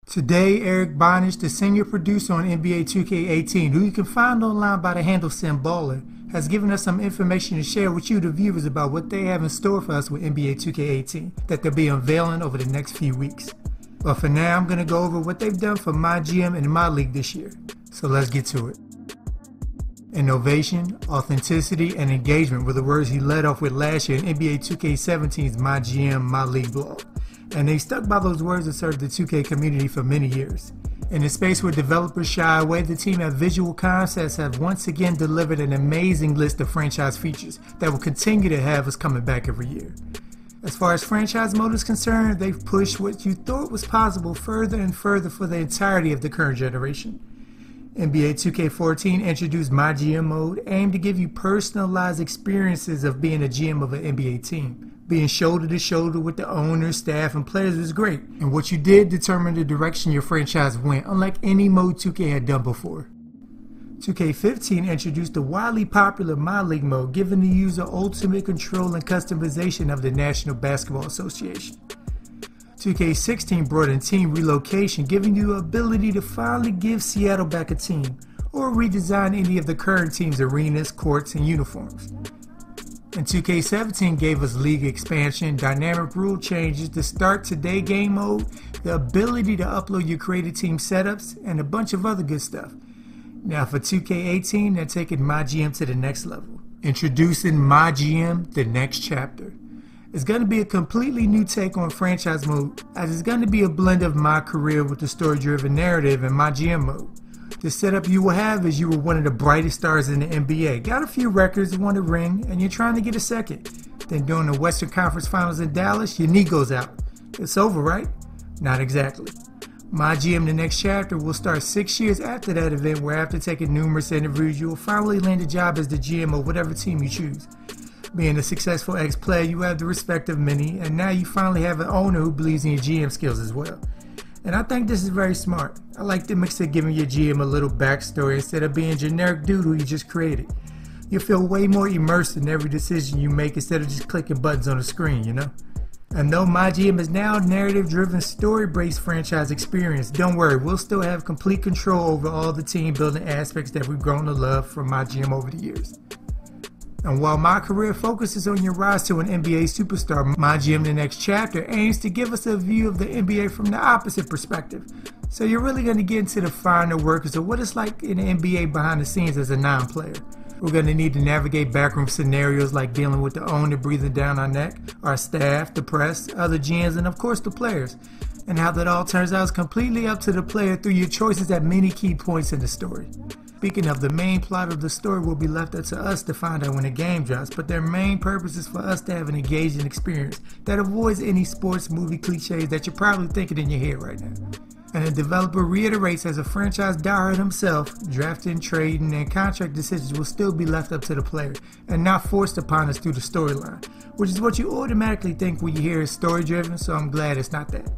Today, Eric Bonish, the senior producer on NBA 2K18, who you can find online by the handle Simballer, has given us some information to share with you, the viewers, about what they have in store for us with NBA 2K18 that they'll be unveiling over the next few weeks. But for now, I'm going to go over what they've done for Mygm and MyLeague this year. So let's get to it. Innovation, authenticity, and engagement were the words he led off with last year in NBA 2K17's Mygm MyLeague blog. And they stuck by those words and served the 2K community for many years. In a space where developers shy away, the team at Visual Concepts have once again delivered an amazing list of franchise features that will continue to have us coming back every year. As far as franchise mode is concerned, they've pushed what you thought was possible further and further for the entirety of the current generation. NBA 2K14 introduced Mygm mode, aimed to give you personalized experiences of being a GM of an NBA team. Being shoulder to shoulder with the owners, staff, and players was great, and what you did determined the direction your franchise went, unlike any mode 2K had done before. 2K15 introduced the widely popular MyLeague mode, giving the user ultimate control and customization of the National Basketball Association. 2K16 brought in team relocation, giving you the ability to finally give Seattle back a team, or redesign any of the current team's arenas, courts, and uniforms. And 2K17 gave us league expansion, dynamic rule changes, the start today game mode, the ability to upload your created team setups, and a bunch of other good stuff. Now for 2K18, they're taking Mygm to the next level. Introducing Mygm, the next chapter. It's going to be a completely new take on franchise mode, as it's going to be a blend of my career with the story-driven narrative and Mygm mode. The setup you will have is you were one of the brightest stars in the NBA, got a few records, won a ring, and you're trying to get a second. Then during the Western Conference Finals in Dallas, your knee goes out. It's over, right? Not exactly. Mygm, the next chapter, will start 6 years after that event, where after taking numerous interviews, you will finally land a job as the GM of whatever team you choose. Being a successful ex-player, you have the respect of many, and now you finally have an owner who believes in your GM skills as well. And I think this is very smart. I like the mix of giving your GM a little backstory instead of being a generic dude who you just created. You'll feel way more immersed in every decision you make instead of just clicking buttons on the screen, you know? And though Mygm is now a narrative-driven, story-based franchise experience, don't worry, we'll still have complete control over all the team-building aspects that we've grown to love from Mygm over the years. And while my career focuses on your rise to an NBA superstar, Mygm, the next chapter, aims to give us a view of the NBA from the opposite perspective. So you're really going to get into the finer workings of what it's like in the NBA behind the scenes as a non-player. We're going to need to navigate backroom scenarios like dealing with the owner breathing down our neck, our staff, the press, other GMs, and of course the players. And how that all turns out is completely up to the player through your choices at many key points in the story. Speaking of, the main plot of the story will be left up to us to find out when the game drops, but their main purpose is for us to have an engaging experience that avoids any sports movie cliches that you're probably thinking in your head right now. And the developer reiterates, as a franchise diehard himself, drafting, trading, and contract decisions will still be left up to the player and not forced upon us through the storyline, which is what you automatically think when you hear it's story-driven, so I'm glad it's not that.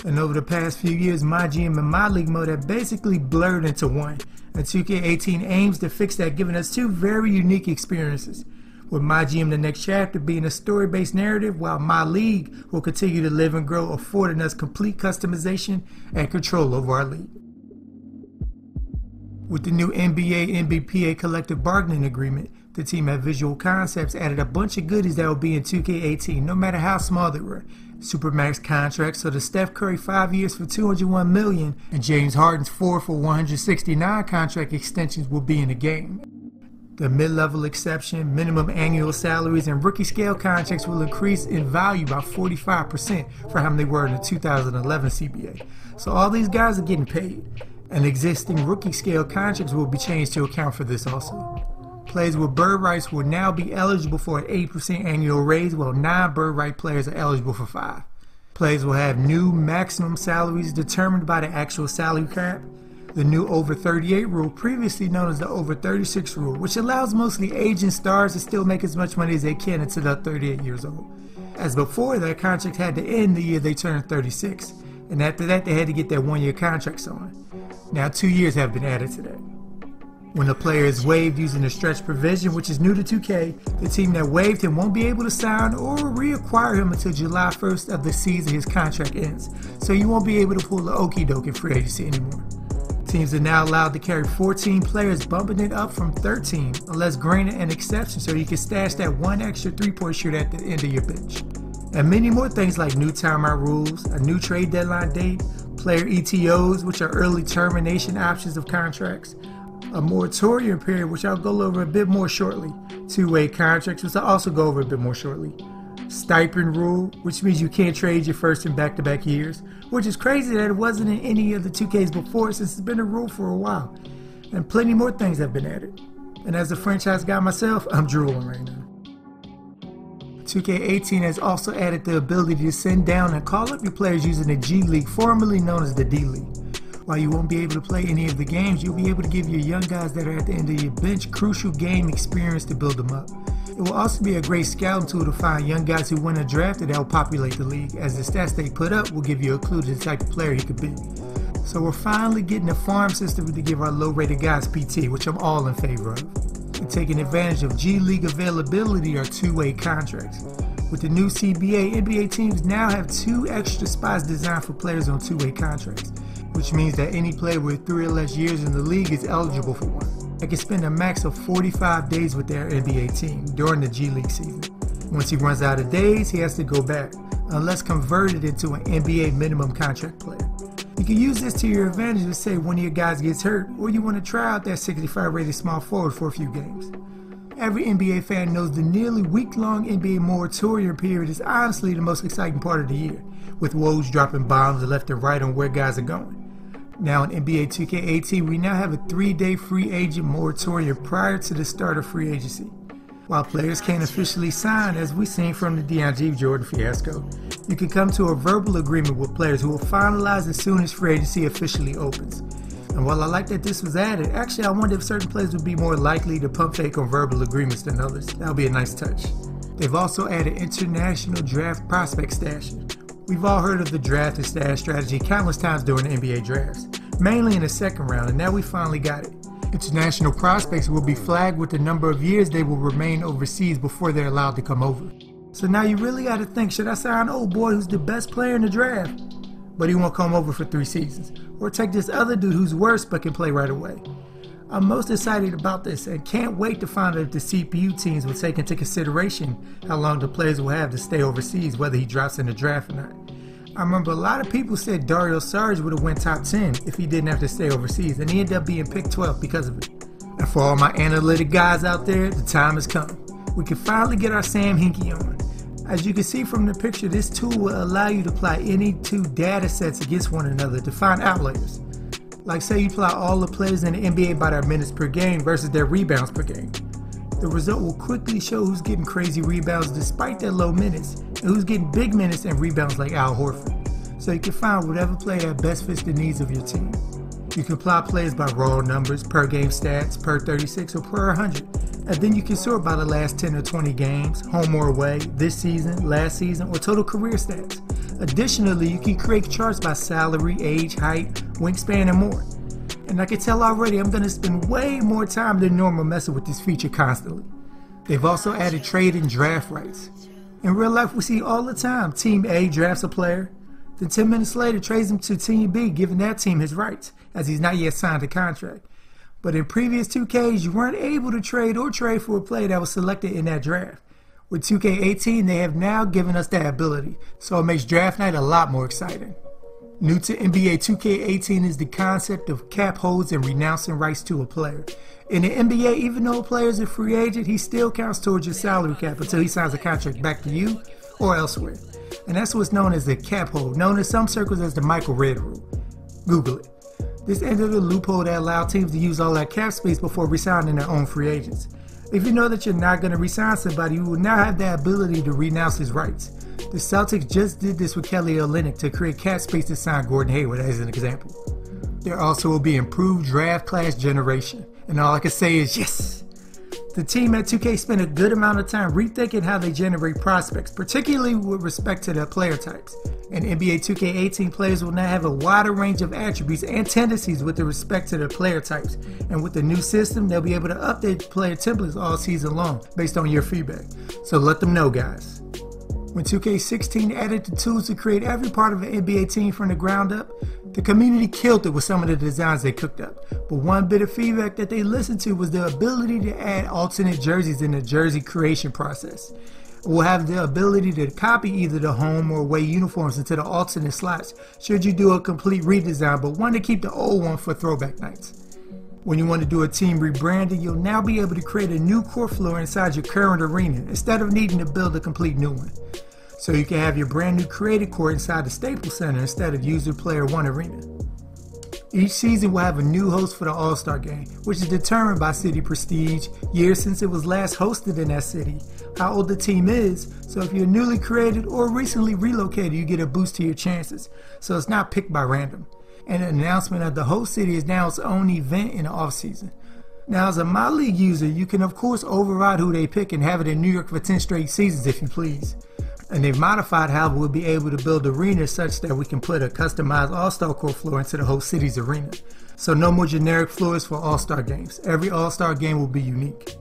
And over the past few years, Mygm and MyLeague mode have basically blurred into one, and 2K18 aims to fix that, giving us two very unique experiences, with Mygm, the next chapter, being a story-based narrative, while MyLeague will continue to live and grow, affording us complete customization and control over our league. With the new NBA-NBPA collective bargaining agreement, the team at Visual Concepts added a bunch of goodies that will be in 2K18, no matter how small they were. Supermax contracts, so the Steph Curry 5 years for $201 million and James Harden's 4 for $169 contract extensions will be in the game. The mid-level exception, minimum annual salaries, and rookie scale contracts will increase in value by 45% for how they were in the 2011 CBA. So all these guys are getting paid, and existing rookie scale contracts will be changed to account for this also. Players with bird rights will now be eligible for an 8% annual raise, while non-bird right players are eligible for 5%. Players will have new maximum salaries determined by the actual salary cap. The new over 38 rule, previously known as the over 36 rule, which allows mostly aging stars to still make as much money as they can until they're 38 years old. As before, their contract had to end the year they turned 36, and after that they had to get their 1-year contracts on. Now 2 years have been added to that. When a player is waived using a stretch provision, which is new to 2K, the team that waived him won't be able to sign or reacquire him until July 1st of the season his contract ends. So you won't be able to pull the okie doke in free agency anymore. Teams are now allowed to carry 14 players, bumping it up from 13, unless granted an exception so you can stash that one extra three-point shooter at the end of your bench. And many more things like new timeout rules, a new trade deadline date, player ETOs, which are early termination options of contracts, a moratorium period, which I'll go over a bit more shortly, two-way contracts, which I'll also go over a bit more shortly, stipend rule, which means you can't trade your first in back-to-back years, which is crazy that it wasn't in any of the 2Ks before since it's been a rule for a while, and plenty more things have been added. And as a franchise guy myself, I'm drooling right now. 2K18 has also added the ability to send down and call up your players using the GLeague, formerly known as the D-League. While you won't be able to play any of the games, you'll be able to give your young guys that are at the end of your bench crucial game experience to build them up. It will also be a great scouting tool to find young guys who win a draft that will populate the league, as the stats they put up will give you a clue to the type of player he could be. So we're finally getting a farm system to give our low-rated guys PT, which I'm all in favor of. And taking advantage of GLeague availability are two-way contracts. With the new CBA, NBA teams now have 2 extra spots designed for players on two-way contracts, which means that any player with 3 or less years in the league is eligible for one. They can spend a max of 45 days with their NBA team during the G-League season. Once he runs out of days, he has to go back, unless converted into an NBA minimum contract player. You can use this to your advantage to say one of your guys gets hurt, or you want to try out that 65 rated small forward for a few games. Every NBA fan knows the nearly week-long NBA moratorium period is honestly the most exciting part of the year, with Woj dropping bombs left and right on where guys are going. Now in NBA 2K18, we now have a 3-day free agent moratorium prior to the start of free agency. While players can't officially sign, as we've seen from the DeAndre Jordan fiasco, you can come to a verbal agreement with players who will finalize as soon as free agency officially opens. And while I like that this was added, actually I wonder if certain players would be more likely to pump fake on verbal agreements than others. That would be a nice touch. They've also added international draft prospect stashing. We've all heard of the draft and stash strategy countless times during the NBA drafts, mainly in the second round, and now we finally got it. International prospects will be flagged with the number of years they will remain overseas before they're allowed to come over. So now you really got to think, should I sign old boy who's the best player in the draft, but he won't come over for 3 seasons? Or take this other dude who's worse but can play right away? I'm most excited about this and can't wait to find out if the CPU teams will take into consideration how long the players will have to stay overseas, whether he drops in the draft or not. I remember a lot of people said Dario Saric would have went top 10 if he didn't have to stay overseas, and he ended up being picked 12 because of it. And for all my analytic guys out there, the time has come. We can finally get our Sam Hinkie on. As you can see from the picture, this tool will allow you to apply any 2 data sets against one another to find outliers. Like say you plot all the players in the NBA by their minutes per game versus their rebounds per game. The result will quickly show who's getting crazy rebounds despite their low minutes, and who's getting big minutes and rebounds like Al Horford. So you can find whatever player that best fits the needs of your team. You can plot players by raw numbers, per game stats, per 36, or per 100. And then you can sort by the last 10 or 20 games, home or away, this season, last season, or total career stats. Additionally, you can create charts by salary, age, height, wingspan, and more. And I can tell already I'm going to spend way more time than normal messing with this feature constantly. They've also added trade and draft rights. In real life, we see all the time Team A drafts a player, then 10 minutes later trades him to Team B, giving that team his rights, as he's not yet signed a contract. But in previous 2Ks, you weren't able to trade for a player that was selected in that draft. With 2K18, they have now given us that ability, so it makes draft night a lot more exciting. New to NBA 2K18 is the concept of cap holds and renouncing rights to a player. In the NBA, even though a player is a free agent, he still counts towards your salary cap until he signs a contract back to you or elsewhere. And that's what's known as the cap hold, known in some circles as the Michael Redd rule. Google it. This ended a loophole that allowed teams to use all that cap space before re-signing their own free agents. If you know that you're not going to re-sign somebody, you will now have the ability to renounce his rights. The Celtics just did this with Kelly Olynyk to create cap space to sign Gordon Hayward as an example. There also will be improved draft class generation, and all I can say is yes! The team at 2K spent a good amount of time rethinking how they generate prospects, particularly with respect to their player types. And NBA 2K18 players will now have a wider range of attributes and tendencies with respect to their player types. And with the new system, they'll be able to update player templates all season long based on your feedback. So let them know, guys. When 2K16 added the tools to create every part of an NBA team from the ground up, the community killed it with some of the designs they cooked up. But one bit of feedback that they listened to was the ability to add alternate jerseys in the jersey creation process. We'll have the ability to copy either the home or away uniforms into the alternate slots should you do a complete redesign, but want to keep the old one for throwback nights. When you want to do a team rebranding, you'll now be able to create a new core floor inside your current arena instead of needing to build a complete new one. So you can have your brand new created court inside the Staples Center instead of user player one arena. Each season will have a new host for the All-Star Game, which is determined by city prestige, years since it was last hosted in that city, how old the team is, so if you're newly created or recently relocated, you get a boost to your chances, so it's not picked by random. And the announcement of the host city is now its own event in the off-season. Now, as a MyLeague user, you can of course override who they pick and have it in New York for 10 straight seasons if you please. And they've modified how we'll be able to build arenas such that we can put a customized All-Star Core floor into the host city's arena. So no more generic floors for All-Star games. Every All-Star game will be unique.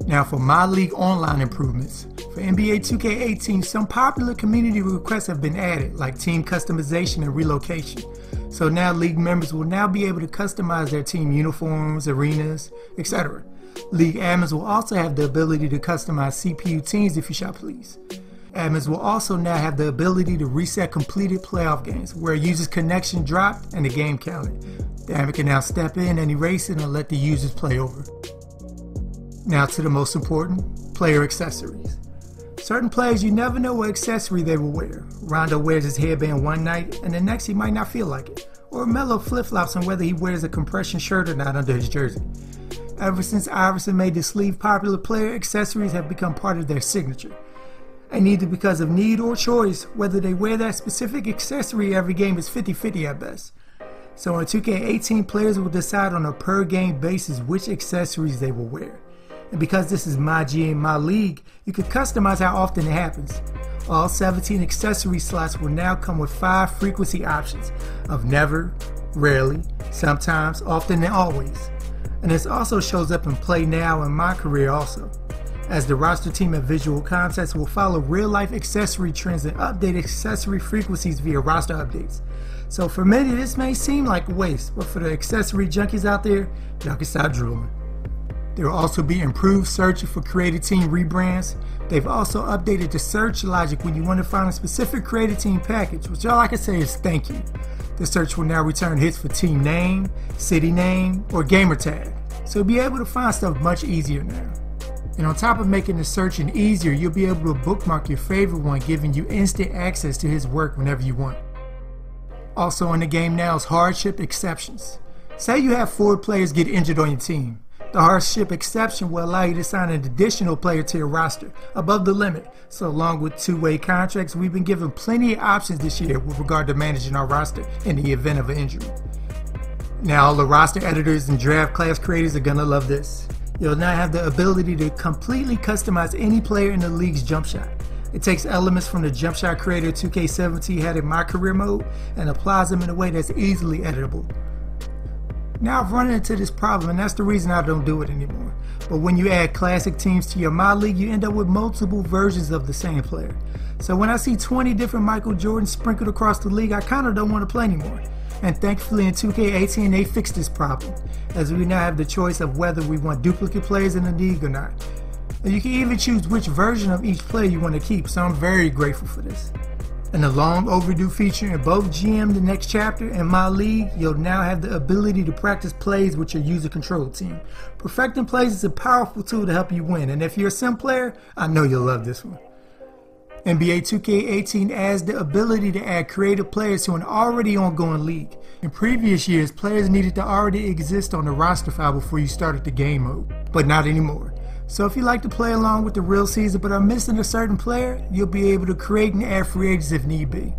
Now for MyLeague Online improvements. For NBA 2K18, some popular community requests have been added, like team customization and relocation. So now league members will now be able to customize their team uniforms, arenas, etc. League admins will also have the ability to customize CPU teams if you shall please. Admins will also now have the ability to reset completed playoff games where a user's connection dropped and the game counted. The admin can now step in and erase it and let the users play over. Now to the most important, player accessories. Certain players, you never know what accessory they will wear. Rondo wears his headband one night and the next he might not feel like it. Or Melo flip-flops on whether he wears a compression shirt or not under his jersey. Ever since Iverson made the sleeve popular, player accessories have become part of their signature. And either because of need or choice, whether they wear that specific accessory every game is 50-50 at best. So in 2K18, players will decide on a per game basis which accessories they will wear. And because this is Mygm MyLeague, you can customize how often it happens. All 17 accessory slots will now come with 5 frequency options of never, rarely, sometimes, often, and always. And this also shows up in Play Now and My Career also, as the roster team and visual concepts will follow real-life accessory trends and update accessory frequencies via roster updates. So for many this may seem like a waste, but for the accessory junkies out there, y'all can stop drooling. There will also be improved searching for creative team rebrands. They've also updated the search logic when you want to find a specific creative team package, which all I can say is thank you. The search will now return hits for team name, city name, or gamer tag, so you'll be able to find stuff much easier now. And on top of making the searching easier, you'll be able to bookmark your favorite one, giving you instant access to his work whenever you want. Also in the game now is hardship exceptions. Say you have 4 players get injured on your team. The hardship exception will allow you to sign an additional player to your roster above the limit. So along with two-way contracts, we've been given plenty of options this year with regard to managing our roster in the event of an injury. Now all the roster editors and draft class creators are gonna love this. You'll now have the ability to completely customize any player in the league's jump shot. It takes elements from the jump shot creator 2K17 had in My Career mode and applies them in a way that's easily editable. Now I've run into this problem and that's the reason I don't do it anymore. But when you add classic teams to your MyLeague, you end up with multiple versions of the same player. So when I see 20 different Michael Jordans sprinkled across the league, I kinda don't want to play anymore. And thankfully in 2K18 they fixed this problem, as we now have the choice of whether we want duplicate players in the league or not. And you can even choose which version of each player you want to keep, so I'm very grateful for this. And a long overdue feature in both GM The Next Chapter and MyLeague, you'll now have the ability to practice plays with your user control team. Perfecting plays is a powerful tool to help you win, and if you're a sim player, I know you'll love this one. NBA 2K18 adds the ability to add creative players to an already ongoing league. In previous years, players needed to already exist on the roster file before you started the game mode, but not anymore. So if you like to play along with the real season but are missing a certain player, you'll be able to create and add free agents if need be.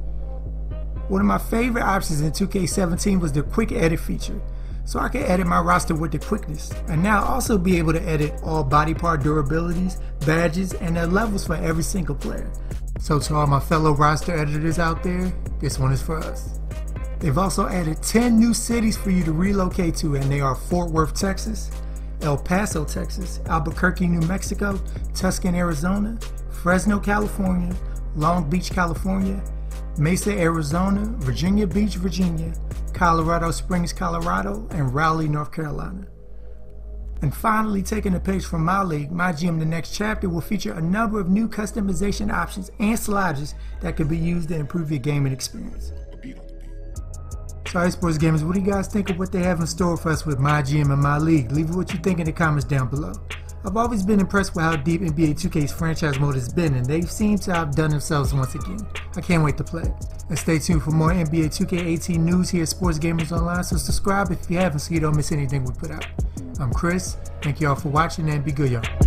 One of my favorite options in 2K17 was the quick edit feature. so I can edit my roster with the quickness, and now I'll also be able to edit all body part durabilities, badges, and their levels for every single player. So to all my fellow roster editors out there, this one is for us. They've also added 10 new cities for you to relocate to, and they are Fort Worth, Texas, El Paso, Texas, Albuquerque, New Mexico, Tucson, Arizona, Fresno, California, Long Beach, California, Mesa, Arizona, Virginia Beach, Virginia, Colorado Springs, Colorado, and Raleigh, North Carolina. And finally, taking a page from MyLeague, Mygm the next chapter will feature a number of new customization options and sliders that can be used to improve your gaming experience. So, hey, sports gamers, what do you guys think of what they have in store for us with Mygm and MyLeague? Leave what you think in the comments down below. I've always been impressed with how deep NBA 2K's franchise mode has been, and they seem to have done themselves once again. I can't wait to play. And stay tuned for more NBA 2K18 news here at Sports Gamers Online, so subscribe if you haven't so you don't miss anything we put out. I'm Chris, thank y'all for watching, and be good, y'all.